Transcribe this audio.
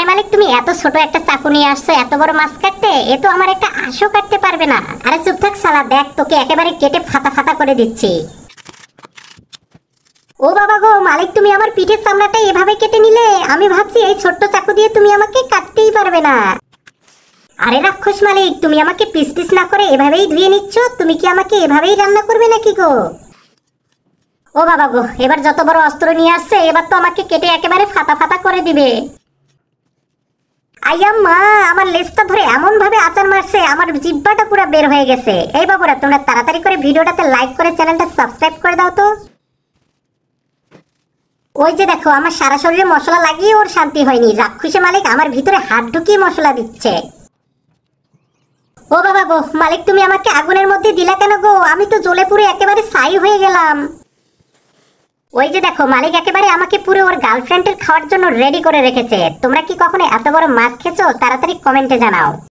আরে মালিক, তুমি এত ছোট একটা চাকু নিয়ে আসছো এত বড় মাছ কাটতে, এ তো আমার একটা আঁশও কাটতে পারবে না। আরে চুপ থাক শালা, দেখ তোকে একেবারে কেটে ফাতা ফাতা করে দিচ্ছি। ও বাবা গো মালিক, তুমি আমার পিঠের চামড়াটা এভাবে কেটে নিলে, আমি ভাবছি এই ছোট্ট চাকু দিয়ে তুমি আমাকে কাটতেই পারবে না। আরে রাক্ষস মালিক, তুমি আমাকে পিস পিস না করে এভাবেই ধুয়ে নিচ্ছ, তুমি কি আমাকে এভাবেই রান্না করবে নাকি গো? ও বাবা গো, এবার যত বড় অস্ত্র নিয়ে আসছে এবার তো আমাকে কেটে একেবারে ফাতা ফাতা করে দিবে। আইয়া মা, আমার লেজটা ধরে এমন ভাবে আচার মারছে, আমার জিহ্বাটা পুরো বের হয়ে গেছে। এই বাবুরা, তোমরা তাড়াতাড়ি করে ভিডিওটাতে লাইক করে চ্যানেলটা সাবস্ক্রাইব করে দাও তো। ওই যে দেখো, আমার সারা শরীরে মশলা লাগিয়ে ওর শান্তি হয়নি, রাক্ষসে মালিক আমার ভিতরে হাত ঢুকিয়ে মশলা দিচ্ছে। ও বাবা গো মালিক, তুমি আমাকে আগুনের মধ্যে দিলা কেন গো? আমি তো জ্বলে পুড়ে একেবারে ছাই হয়ে গেলাম। ওই যে দেখো, মালিক একেবারে আমাকে পুরো ওর গার্লফ্রেন্ডের খাওয়ার জন্য রেডি করে রেখেছে। তোমরা কি কখনো এত বড় মাছ খেয়েছো? তাড়াতাড়ি কমেন্টে জানাও।